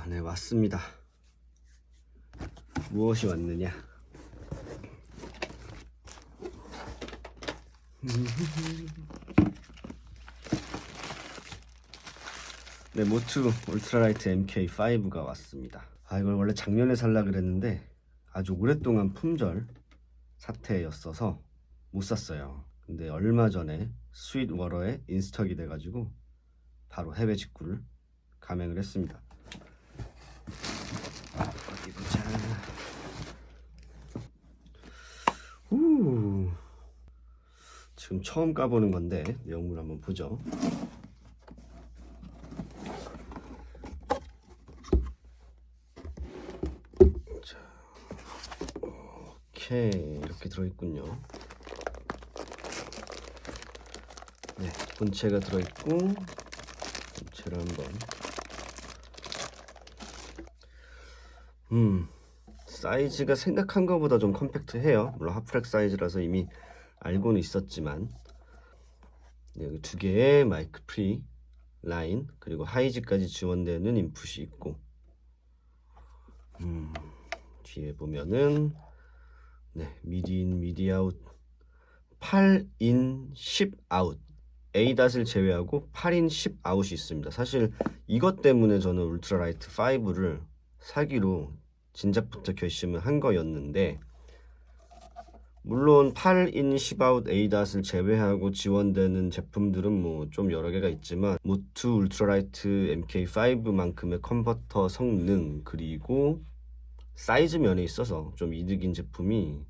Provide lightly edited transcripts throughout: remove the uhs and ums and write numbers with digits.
네, 왔습니다. 무엇이 왔느냐? 네, 모투 울트라라이트 MK5가 왔습니다. 이걸 원래 작년에 살라 그랬는데 아주 오랫동안 품절 사태였어서 못 샀어요. 근데 얼마 전에 스윗워러에 인스톡이 돼가지고 바로 해외 직구를 감행을 했습니다. 어디 보자. 지금 처음 까보는 건데 내용물 한번 보죠. 자, 오케이, 이렇게 들어있군요. 네, 본체가 들어있고 본체를 한번 사이즈가 생각한 것보다 좀 컴팩트해요. 물론 하프렉 사이즈라서 이미 알고는 있었지만, 네, 여기 두 개의 마이크 프리 라인 그리고 하이즈까지 지원되는 인풋이 있고, 뒤에 보면은 네, 미디 인 미디 아웃 8인 10 아웃, A.을 제외하고 8인 10 아웃이 있습니다. 사실 이것 때문에 저는 울트라라이트 5를 사기로 진작부터 결심을 한 거였는데, 물론 8인 10 아웃 A.을 제외하고 지원되는 제품들은 뭐 좀 여러 개가 있지만 모투 울트라라이트 MK5만큼의 컨버터 성능 그리고 사이즈 면에 있어서 좀 이득인 제품이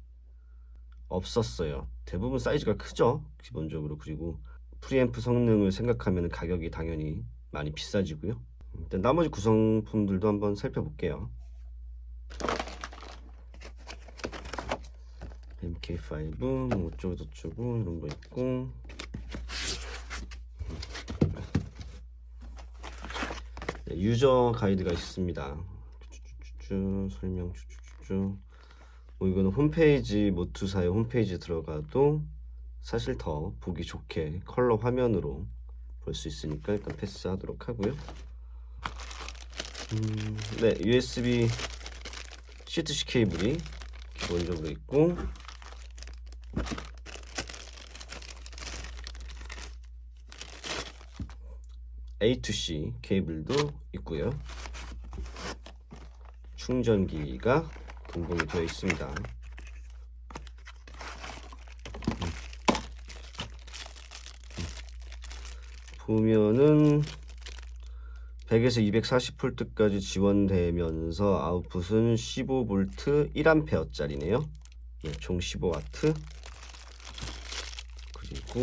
없었어요. 대부분 사이즈가 크죠, 기본적으로. 그리고 프리앰프 성능을 생각하면 가격이 당연히 많이 비싸지고요. 일단 나머지 구성품들도 한번 살펴볼게요. MK5 뭐 어쩌고저쩌고 이런 거 있고, 네, 유저 가이드가 있습니다. 설명 뭐 이거는 홈페이지, 모투사의 홈페이지 들어가도 사실 더 보기 좋게 컬러 화면으로 볼 수 있으니까 일단 패스하도록 하고요. 네, USB C2C 케이블이 기본적으로 있고, A2C 케이블도 있고요. 충전기가 공봉이 되어 있습니다. 보면은 100에서 240V까지 지원되면서 아웃풋은 15V 1A짜리네요. 네, 총 15W. 그리고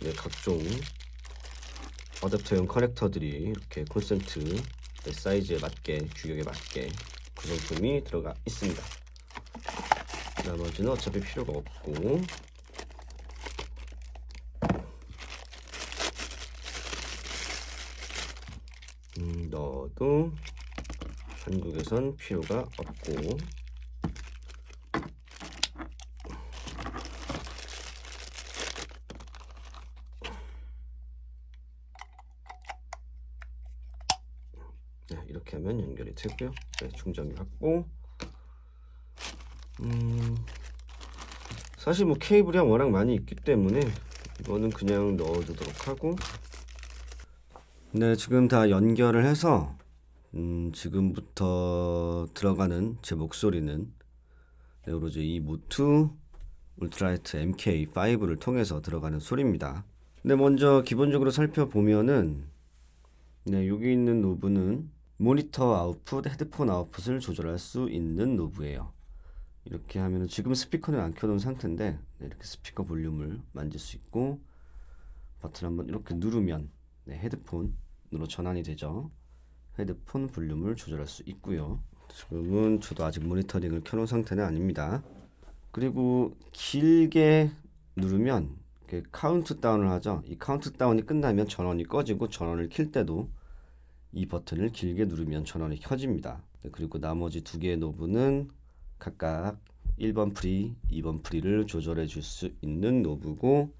네, 각종 어댑터용 커넥터들이 이렇게 콘센트 사이즈에 맞게, 규격에 맞게 구성품이 들어가 있습니다. 나머지는 어차피 필요가 없고, 넣어도 한국에선 필요가 없고, 네, 이렇게 하면 연결이 되고요. 네, 충전기 받고, 사실 뭐 케이블이 워낙 많이 있기 때문에 이거는 그냥 넣어두도록 하고, 네, 지금 다 연결을 해서 지금부터 들어가는 제 목소리는 네, 오로지 이 모투 울트라라이트 MK5를 통해서 들어가는 소리입니다. 근데 먼저 기본적으로 살펴보면은, 네, 여기 있는 노브는 모니터 아웃풋, 헤드폰 아웃풋을 조절할 수 있는 노브예요. 이렇게 하면은 지금 스피커는 안 켜놓은 상태인데, 네, 이렇게 스피커 볼륨을 만질 수 있고, 버튼 한번 이렇게 누르면 네, 헤드폰으로 전환이 되죠. 헤드폰 볼륨을 조절할 수 있고요. 지금은 저도 아직 모니터링을 켜놓은 상태는 아닙니다. 그리고 길게 누르면 이렇게 카운트다운을 하죠. 이 카운트다운이 끝나면 전원이 꺼지고, 전원을 킬 때도 이 버튼을 길게 누르면 전원이 켜집니다. 네, 그리고 나머지 두 개의 노브는 각각 1번 프리, 2번 프리를 조절해 줄 수 있는 노브고,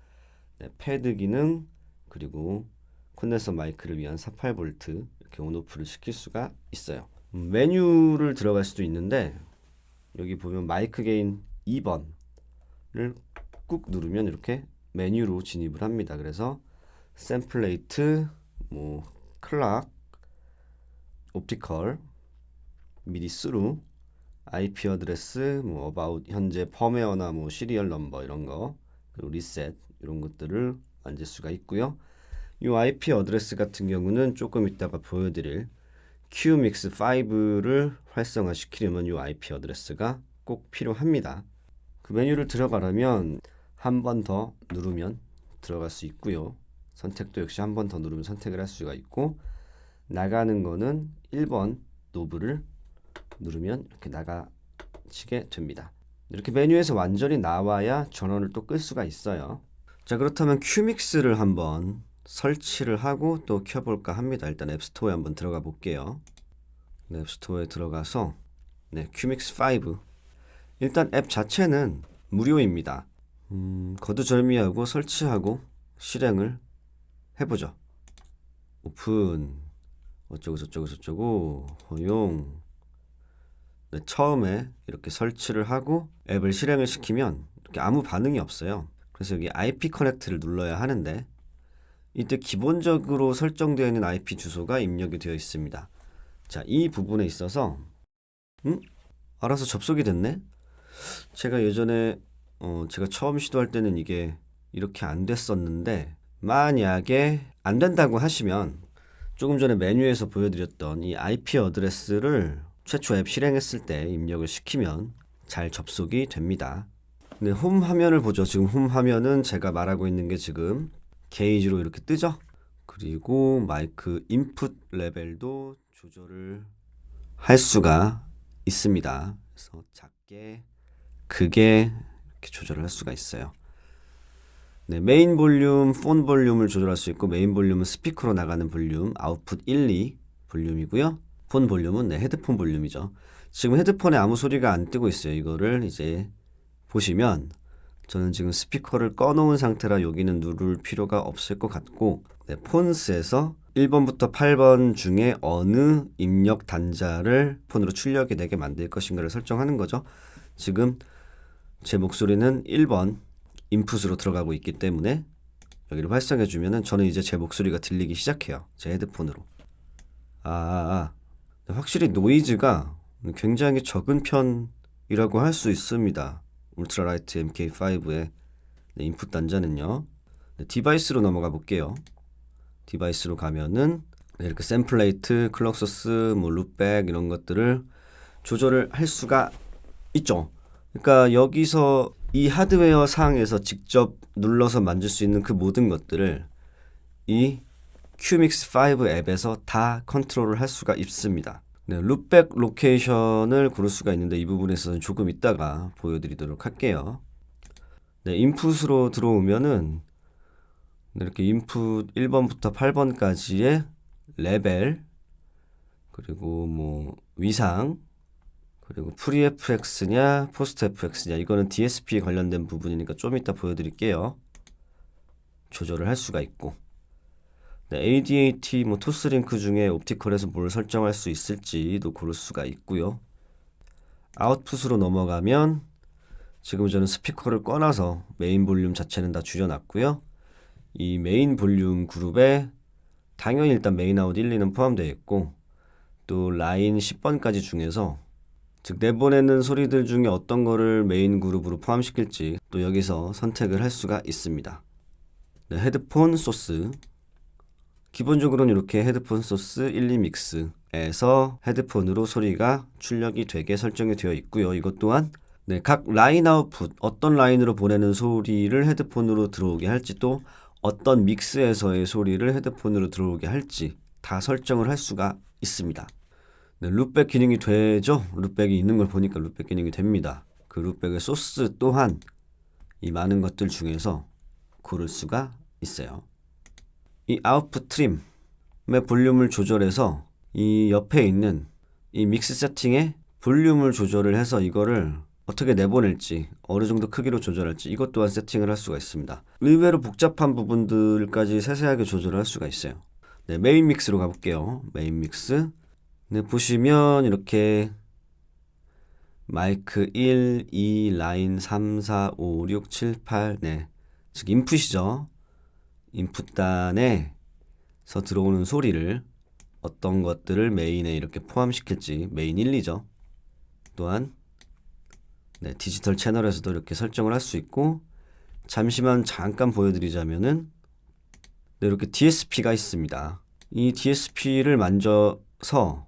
네, 패드 기능 그리고 콘덴서 마이크를 위한 48V 이렇게 온오프를 시킬 수가 있어요. 메뉴를 들어갈 수도 있는데 여기 보면 마이크 게인 2번을 꾹 누르면 이렇게 메뉴로 진입을 합니다. 그래서 샘플레이트, 뭐 클락, 옵티컬, 미디 스루, IP 어드레스, 뭐 about 현재 펌웨어나 뭐 시리얼 넘버 이런 거, 그리고 리셋 이런 것들을 만질 수가 있고요. 이 IP 어드레스 같은 경우는 조금 이따가 보여드릴 QMix5를 활성화시키려면 이 IP 어드레스가 꼭 필요합니다. 그 메뉴를 들어가려면 한 번 더 누르면 들어갈 수 있고요. 선택도 역시 한 번 더 누르면 선택을 할 수가 있고, 나가는 거는 1번 노브를 누르면 이렇게 나가시게 됩니다. 이렇게 메뉴에서 완전히 나와야 전원을 또 끌 수가 있어요. 자, 그렇다면 QMix를 한번 설치를 하고 또 켜볼까 합니다. 일단 앱스토어에 한번 들어가 볼게요. 네, 앱스토어에 들어가서 QMix5 일단 앱 자체는 무료입니다. 거두절미하고 설치하고 실행을 해보죠. 오픈 어쩌고 저쩌고 저쩌고 허용. 네, 처음에 이렇게 설치를 하고 앱을 실행을 시키면 이렇게 아무 반응이 없어요. 그래서 여기 IP 커넥트를 눌러야 하는데 이때 기본적으로 설정되어 있는 IP 주소가 입력이 되어 있습니다. 자, 이 부분에 있어서 알아서 접속이 됐네. 제가 예전에 제가 처음 시도할 때는 이게 이렇게 안 됐었는데, 만약에 안 된다고 하시면 조금 전에 메뉴에서 보여드렸던 이 IP 어드레스를 최초 앱 실행했을 때 입력을 시키면 잘 접속이 됩니다. 네, 홈 화면을 보죠. 지금 홈 화면은 제가 말하고 있는 게 지금 게이지로 이렇게 뜨죠. 그리고 마이크 인풋 레벨도 조절을 할 수가 있습니다. 그래서 작게 크게 이렇게 조절을 할 수가 있어요. 네, 메인 볼륨, 폰 볼륨을 조절할 수 있고, 메인 볼륨은 스피커로 나가는 볼륨, 아웃풋 1, 2 볼륨이고요. 폰 볼륨은 헤드폰 볼륨이죠. 지금 헤드폰에 아무 소리가 안 뜨고 있어요. 이거를 이제 보시면 저는 지금 스피커를 꺼놓은 상태라 여기는 누를 필요가 없을 것 같고, 폰스에서 1번부터 8번 중에 어느 입력 단자를 폰으로 출력이 되게 만들 것인가를 설정하는 거죠. 지금 제 목소리는 1번 인풋으로 들어가고 있기 때문에 여기를 활성해 주면은 저는 이제 제 목소리가 들리기 시작해요. 제 헤드폰으로. 확실히 노이즈가 굉장히 적은 편이라고 할 수 있습니다. 울트라라이트 MK5의 인풋 단자는요. 디바이스로 넘어가 볼게요. 디바이스로 가면은 이렇게 샘플레이트, 클럭 소스, 뭐 룹백 이런 것들을 조절을 할 수가 있죠. 그러니까 여기서 이 하드웨어 상에서 직접 눌러서 만질 수 있는 그 모든 것들을 이 QMix5 앱에서 다 컨트롤을 할 수가 있습니다. 네, 룹백 로케이션을 고를 수가 있는데 이 부분에 있어서는 조금 이따가 보여드리도록 할게요. 네, 인풋으로 들어오면은 이렇게 인풋 1번부터 8번까지의 레벨, 그리고 뭐 위상, 그리고 프리 FX냐 포스트 FX냐, 이거는 DSP 관련된 부분이니까 좀 이따 보여드릴게요. 조절을 할 수가 있고, 네, ADAT 뭐 토스링크 중에 옵티컬에서 뭘 설정할 수 있을지도 고를 수가 있고요. 아웃풋으로 넘어가면 지금 저는 스피커를 꺼놔서 메인 볼륨 자체는 다 줄여놨고요. 이 메인 볼륨 그룹에 당연히 일단 메인 아웃 1, 2는 포함되어 있고, 또 라인 10번까지 중에서 즉 내보내는 소리들 중에 어떤 거를 메인 그룹으로 포함시킬지 또 여기서 선택을 할 수가 있습니다. 네, 헤드폰 소스, 기본적으로는 이렇게 헤드폰 소스 1, 2 믹스에서 헤드폰으로 소리가 출력이 되게 설정이 되어 있고요. 이것 또한 각 라인 아웃풋, 어떤 라인으로 보내는 소리를 헤드폰으로 들어오게 할지, 또 어떤 믹스에서의 소리를 헤드폰으로 들어오게 할지 다 설정을 할 수가 있습니다. 네, 룹백 기능이 되죠. 룹백이 있는 걸 보니까 룹백 기능이 됩니다. 그 룹백의 소스 또한 이 많은 것들 중에서 고를 수가 있어요. 이 아웃풋 트림의 볼륨을 조절해서 이 옆에 있는 이 믹스 세팅에 볼륨을 조절을 해서 이거를 어떻게 내보낼지, 어느 정도 크기로 조절할지 이것 또한 세팅을 할 수가 있습니다. 의외로 복잡한 부분들까지 세세하게 조절을 할 수가 있어요. 네, 메인 믹스로 가볼게요. 메인 믹스. 네, 보시면 이렇게 마이크 1, 2, 라인 3, 4, 5, 6, 7, 8 네, 즉 인풋이죠. 인풋단에서 들어오는 소리를 어떤 것들을 메인에 이렇게 포함시킬지 메인 1, 2죠. 또한 네, 디지털 채널에서도 이렇게 설정을 할 수 있고 잠깐 보여드리자면은 네, 이렇게 DSP가 있습니다. 이 DSP를 만져서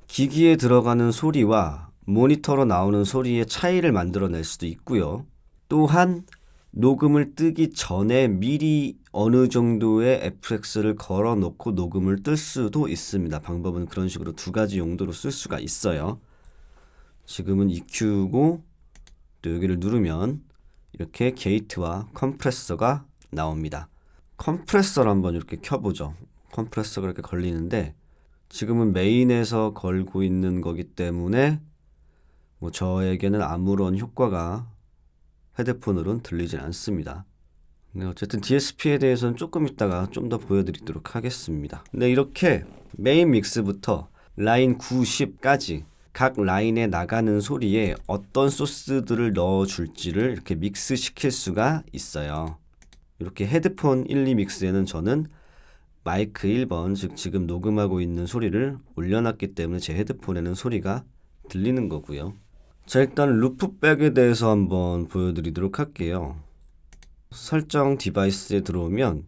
기기에 들어가는 소리와 모니터로 나오는 소리의 차이를 만들어낼 수도 있고요. 또한 녹음을 뜨기 전에 미리 어느 정도의 FX를 걸어 놓고 녹음을 뜰 수도 있습니다. 방법은 그런 식으로 두 가지 용도로 쓸 수가 있어요. 지금은 EQ고 또 여기를 누르면 이렇게 게이트와 컴프레서가 나옵니다. 컴프레서를 한번 이렇게 켜보죠. 컴프레서가 이렇게 걸리는데 지금은 메인에서 걸고 있는 거기 때문에 뭐 저에게는 아무런 효과가 헤드폰으로는 들리진 않습니다. 네, 어쨌든 DSP에 대해서는 조금 이따가 좀 더 보여드리도록 하겠습니다. 네, 이렇게 메인 믹스부터 라인 90까지 각 라인에 나가는 소리에 어떤 소스들을 넣어줄지를 이렇게 믹스 시킬 수가 있어요. 이렇게 헤드폰 1, 2 믹스에는 저는 마이크 1번, 즉 지금 녹음하고 있는 소리를 올려놨기 때문에 제 헤드폰에는 소리가 들리는 거고요. 자, 일단 루프백에 대해서 한번 보여드리도록 할게요. 설정 디바이스에 들어오면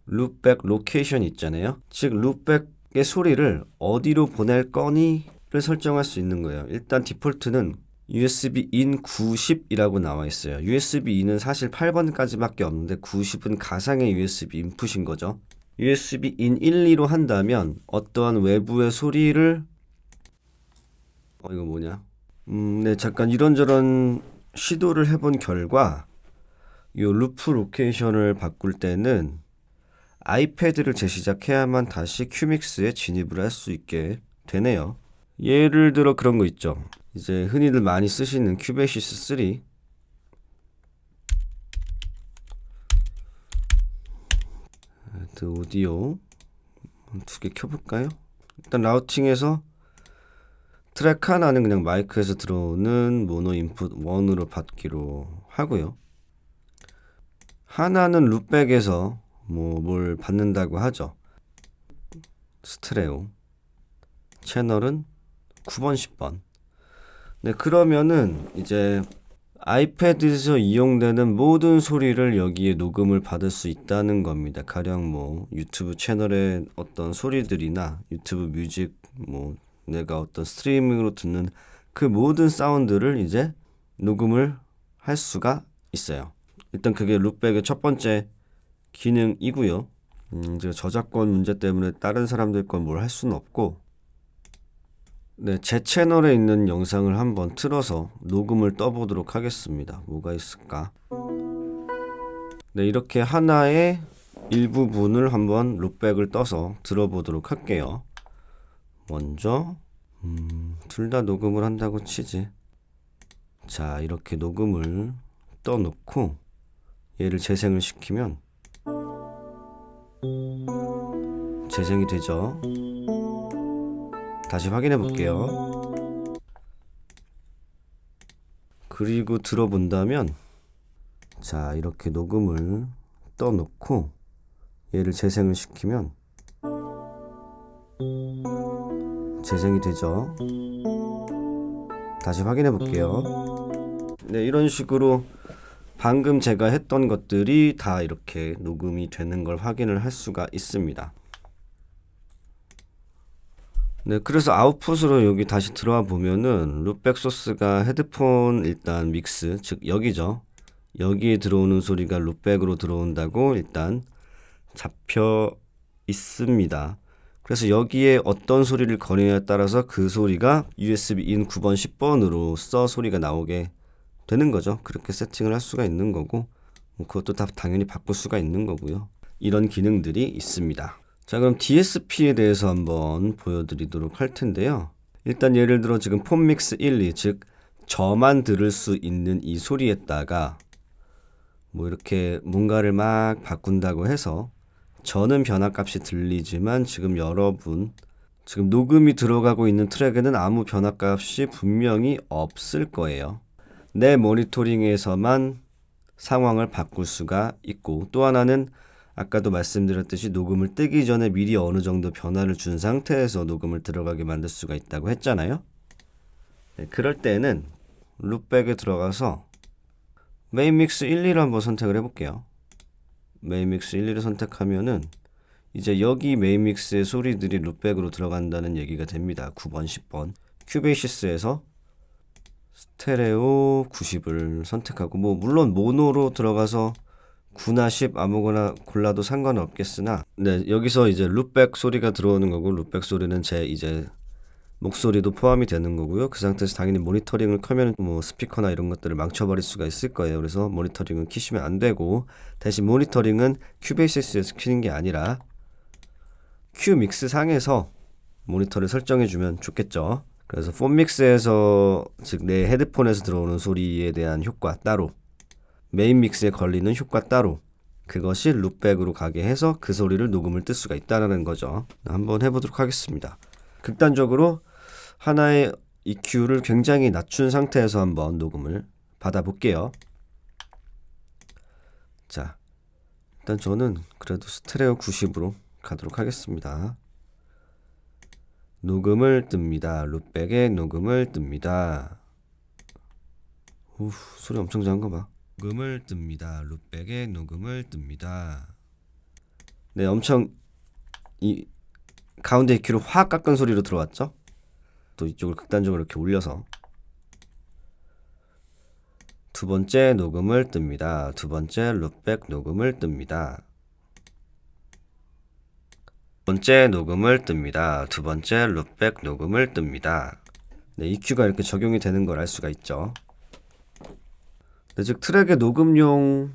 루프백 로케이션 있잖아요. 즉 루프백의 소리를 어디로 보낼 거니를 설정할 수 있는 거예요. 일단 디폴트는 USB in 90이라고 나와 있어요. USB in은 사실 8번까지밖에 없는데 90은 가상의 USB 인풋인 거죠. USB in 1, 2로 한다면 어떠한 외부의 소리를 이거 뭐냐? 네, 잠깐 이런저런 시도를 해본 결과 이 루프 로케이션을 바꿀 때는 아이패드를 재시작해야만 다시 큐믹스에 진입을 할 수 있게 되네요. 예를 들어 그런 거 있죠. 이제 흔히들 많이 쓰시는 큐베시스 3 오디오 두 개 켜볼까요? 일단 라우팅에서 트랙 하나는 그냥 마이크에서 들어오는 모노 인풋 1으로 받기로 하고요. 하나는 룹백에서 뭘 받는다고 하죠. 스테레오. 채널은 9번, 10번. 네, 그러면은 이제 아이패드에서 이용되는 모든 소리를 여기에 녹음을 받을 수 있다는 겁니다. 가령 뭐 유튜브 채널의 어떤 소리들이나 유튜브 뮤직 내가 어떤 스트리밍으로 듣는 그 모든 사운드를 이제 녹음을 할 수가 있어요. 일단 그게 룩백의 첫 번째 기능이고요. 이제 저작권 문제 때문에 다른 사람들 건 뭘 할 수는 없고, 네, 제 채널에 있는 영상을 한번 틀어서 녹음을 떠보도록 하겠습니다. 뭐가 있을까? 네, 이렇게 하나의 일부분을 한번 룩백을 떠서 들어보도록 할게요. 먼저 둘 다 녹음을 한다고 치지. 자, 이렇게 녹음을 떠놓고 얘를 재생을 시키면 재생이 되죠. 다시 확인해 볼게요. 그리고 들어본다면 자, 이렇게 녹음을 떠놓고 얘를 재생을 시키면 재생이 되죠. 다시 확인해 볼게요. 네, 이런 식으로 방금 제가 했던 것들이 다 이렇게 녹음이 되는 걸 확인을 할 수가 있습니다. 네, 그래서 아웃풋으로 여기 다시 들어와 보면은 룩백 소스가 헤드폰 일단 믹스, 즉 여기죠. 여기에 들어오는 소리가 룩백으로 들어온다고 일단 잡혀 있습니다. 그래서 여기에 어떤 소리를 거느냐에 따라서 그 소리가 USB in 9번, 10번으로써 소리가 나오게 되는 거죠. 그렇게 세팅을 할 수가 있는 거고, 그것도 다 당연히 바꿀 수가 있는 거고요. 이런 기능들이 있습니다. 자, 그럼 DSP에 대해서 한번 보여드리도록 할 텐데요. 일단 예를 들어 지금 폼믹스 1, 2, 즉 저만 들을 수 있는 이 소리에다가 뭐 이렇게 뭔가를 막 바꾼다고 해서 저는 변화값이 들리지만 지금 여러분 지금 녹음이 들어가고 있는 트랙에는 아무 변화값이 분명히 없을 거예요. 내 모니터링에서만 상황을 바꿀 수가 있고, 또 하나는 아까도 말씀드렸듯이 녹음을 뜨기 전에 미리 어느 정도 변화를 준 상태에서 녹음을 들어가게 만들 수가 있다고 했잖아요. 네, 그럴 때는 룹백에 들어가서 메인 믹스 1, 2를 한번 선택을 해볼게요. 메인 믹스 1, 2를 선택하면은 이제 여기 메인 믹스의 소리들이 룹백으로 들어간다는 얘기가 됩니다. 9번, 10번. 큐베이시스에서 스테레오 90을 선택하고, 뭐 물론 모노로 들어가서 9나 10 아무거나 골라도 상관은 없겠으나, 네, 여기서 이제 룹백 소리가 들어오는 거고, 룹백 소리는 제 이제 목소리도 포함이 되는 거고요. 그 상태에서 당연히 모니터링을 켜면 뭐 스피커나 이런 것들을 망쳐버릴 수가 있을 거예요. 그래서 모니터링은 키시면 안 되고, 대신 모니터링은 큐베이시스에서 키는 게 아니라 큐 믹스 상에서 모니터를 설정해 주면 좋겠죠. 그래서 폰 믹스에서, 즉 내 헤드폰에서 들어오는 소리에 대한 효과 따로, 메인 믹스에 걸리는 효과 따로, 그것이 룹백으로 가게 해서 그 소리를 녹음을 뜰 수가 있다는 거죠. 한번 해보도록 하겠습니다. 극단적으로 하나의 EQ를 굉장히 낮춘 상태에서 한번 녹음을 받아볼게요. 자, 일단 저는 그래도 스테레오 90으로 가도록 하겠습니다. 녹음을 뜹니다. 룹백에 녹음을 뜹니다. 우, 소리 엄청 작은 거 봐. 녹음을 뜹니다. 룹백에 녹음을 뜹니다. 네, 엄청 이 가운데 EQ를 확 깎은 소리로 들어왔죠? 또 이쪽을 극단적으로 이렇게 올려서 두 번째 녹음을 뜹니다. 두 번째 룹백 녹음을 뜹니다. 두 번째 녹음을 뜹니다. 두 번째 룹백 녹음을 뜹니다. 네, EQ가 이렇게 적용이 되는 걸 알 수가 있죠. 네, 즉 트랙의 녹음용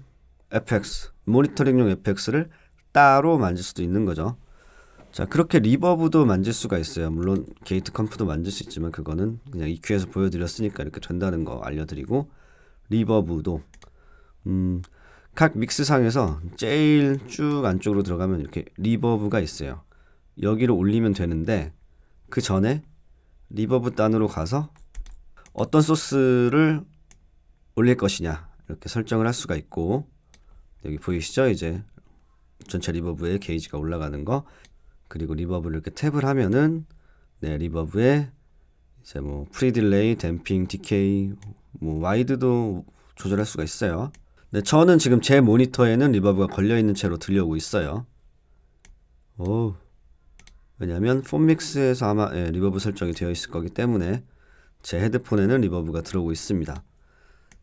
FX, 모니터링용 FX를 따로 만질 수도 있는 거죠. 자, 그렇게 리버브도 만질 수가 있어요. 물론 게이트 컴프도 만질 수 있지만 그거는 그냥 EQ에서 보여드렸으니까 이렇게 된다는 거 알려드리고, 리버브도 각 믹스상에서 제일 쭉 안쪽으로 들어가면 이렇게 리버브가 있어요. 여기로 올리면 되는데 그 전에 리버브 단으로 가서 어떤 소스를 올릴 것이냐 이렇게 설정을 할 수가 있고, 여기 보이시죠? 이제 전체 리버브의 게이지가 올라가는 거, 그리고 리버브를 이렇게 탭을 하면은 네, 리버브에 이제 뭐 프리딜레이, 댐핑, 디케이, 뭐 와이드도 조절할 수가 있어요. 네, 저는 지금 제 모니터에는 리버브가 걸려 있는 채로 들려오고 있어요. 오, 왜냐면 폰 믹스에서 아마 리버브 설정이 되어 있을 거기 때문에 제 헤드폰에는 리버브가 들어오고 있습니다.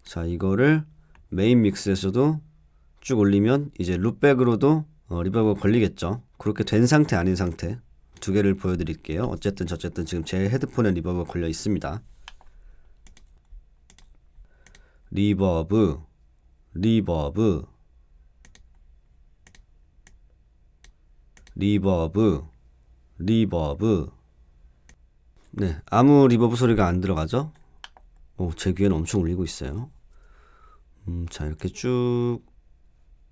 자, 이거를 메인 믹스에서도 쭉 올리면 이제 룹백으로도 리버브가 걸리겠죠. 그렇게 된 상태 아닌 상태 두 개를 보여드릴게요. 어쨌든 저쨌든 지금 제 헤드폰에 리버브가 걸려 있습니다. 리버브, 리버브, 리버브, 리버브. 네, 아무 리버브 소리가 안 들어가죠? 오, 제 귀에는 엄청 울리고 있어요. 자, 이렇게 쭉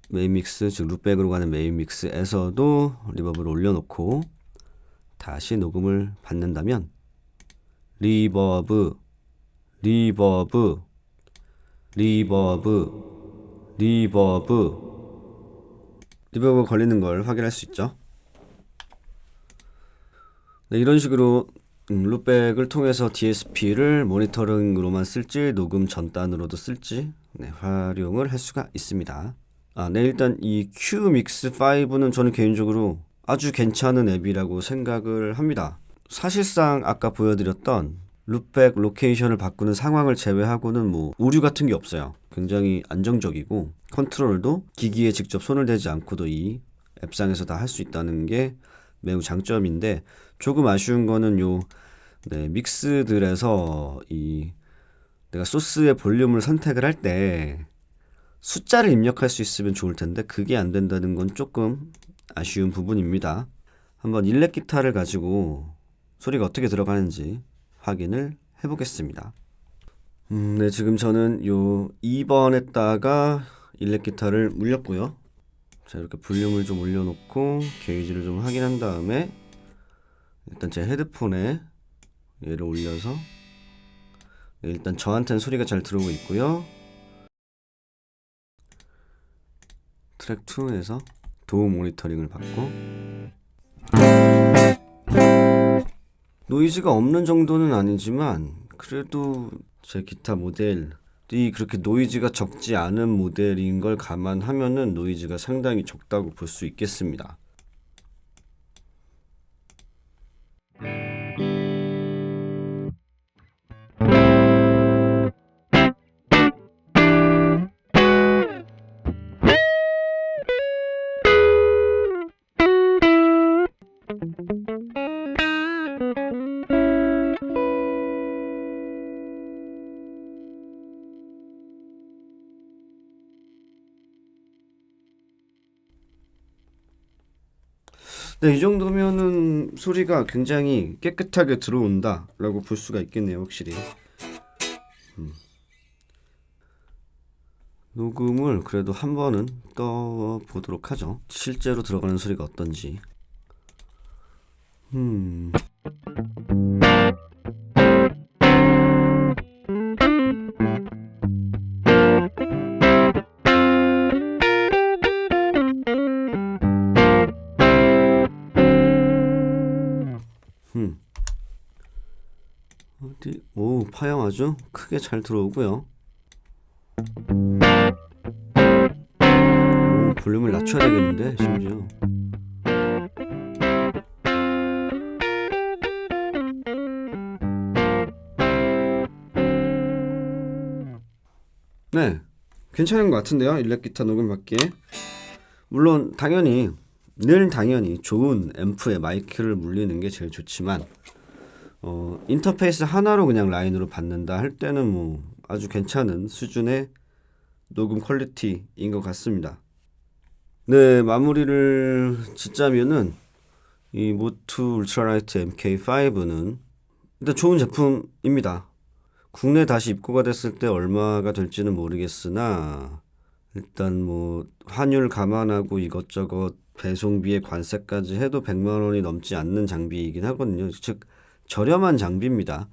메인 믹스, 즉 룹백으로 가는 메인 믹스에서도 리버브를 올려놓고 다시 녹음을 받는다면 리버브, 리버브, 리버브, 리버브, 리버브가 걸리는 걸 확인할 수 있죠. 네, 이런 식으로 룹백을 통해서 DSP를 모니터링으로만 쓸지 녹음 전단으로도 쓸지 활용을 할 수가 있습니다. 네, 일단 이 큐믹스 5는 저는 개인적으로 아주 괜찮은 앱이라고 생각을 합니다. 사실상 아까 보여드렸던 룹백 로케이션을 바꾸는 상황을 제외하고는 뭐 오류 같은 게 없어요. 굉장히 안정적이고 컨트롤도 기기에 직접 손을 대지 않고도 이 앱상에서 다 할 수 있다는 게 매우 장점인데, 조금 아쉬운 거는 믹스들에서 내가 소스의 볼륨을 선택을 할 때 숫자를 입력할 수 있으면 좋을 텐데 그게 안 된다는 건 조금 아쉬운 부분입니다. 한번 일렉 기타를 가지고 소리가 어떻게 들어가는지 확인을 해보겠습니다. 네, 지금 저는 요 2번에다가 일렉 기타를 물렸고요. 자, 이렇게 볼륨을 좀 올려놓고 게이지를 좀 확인한 다음에 일단 제 헤드폰에 얘를 올려서 일단 저한테는 소리가 잘 들어오고 있고요. 트랙 2에서 도우 모니터링을 받고 노이즈가 없는 정도는 아니지만 그래도 제 기타 모델이 그렇게 노이즈가 적지 않은 모델인 걸 감안하면은 노이즈가 상당히 적다고 볼 수 있겠습니다. 네, 이 정도면은 소리가 굉장히 깨끗하게 들어온다 라고 볼 수가 있겠네요, 확실히. 녹음을 그래도 한 번은 떠보도록 하죠. 실제로 들어가는 소리가 어떤지. 어디? 오, 파형 아주 크게 잘 들어오고요. 오, 볼륨을 낮춰야 되겠는데, 심지어. 네, 괜찮은 것 같은데요, 일렉 기타 녹음 받기에. 물론 당연히 좋은 앰프에 마이크를 물리는 게 제일 좋지만 인터페이스 하나로 그냥 라인으로 받는다 할 때는 뭐 아주 괜찮은 수준의 녹음 퀄리티인 것 같습니다. 네, 마무리를 짓자면은 이 모투 울트라라이트 MK5는 일단 좋은 제품입니다. 국내 다시 입고가 됐을 때 얼마가 될지는 모르겠으나 일단 뭐 환율 감안하고 이것저것 배송비에 관세까지 해도 100만 원이 넘지 않는 장비이긴 하거든요. 즉 저렴한 장비입니다.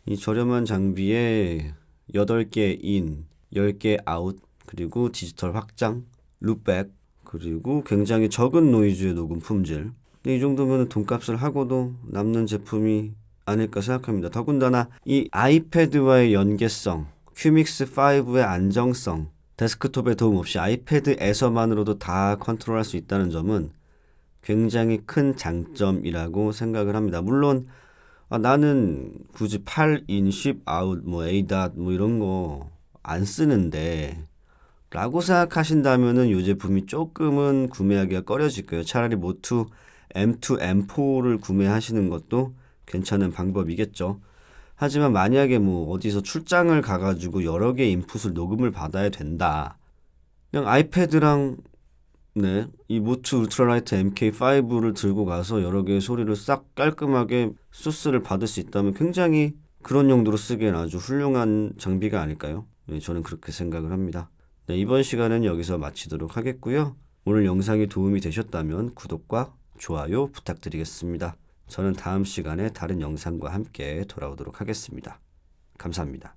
이 저렴한 장비에 8개 인, 10개 아웃, 그리고 디지털 확장, 룹백, 그리고 굉장히 적은 노이즈의 녹음 품질. 이 정도면 돈값을 하고도 남는 제품이 아닐까 생각합니다. 더군다나 이 아이패드와의 연계성, 큐믹스5의 안정성, 데스크톱의 도움 없이 아이패드에서만으로도 다 컨트롤할 수 있다는 점은 굉장히 큰 장점이라고 생각을 합니다. 물론 나는 굳이 8인 10 아웃 뭐 ADAT 뭐 이런 거 안 쓰는데 라고 생각하신다면은 이 제품이 조금은 구매하기가 꺼려질 거예요. 차라리 모투 M2, M4를 구매하시는 것도 괜찮은 방법이겠죠. 하지만 만약에 뭐 어디서 출장을 가가지고 여러 개의 인풋을 녹음을 받아야 된다. 그냥 아이패드랑 네, 이 모투 울트라라이트 MK5를 들고 가서 여러 개의 소리를 싹 깔끔하게 소스를 받을 수 있다면 굉장히 그런 용도로 쓰기엔 아주 훌륭한 장비가 아닐까요? 네, 저는 그렇게 생각을 합니다. 네, 이번 시간은 여기서 마치도록 하겠고요. 오늘 영상이 도움이 되셨다면 구독과 좋아요 부탁드리겠습니다. 저는 다음 시간에 다른 영상과 함께 돌아오도록 하겠습니다. 감사합니다.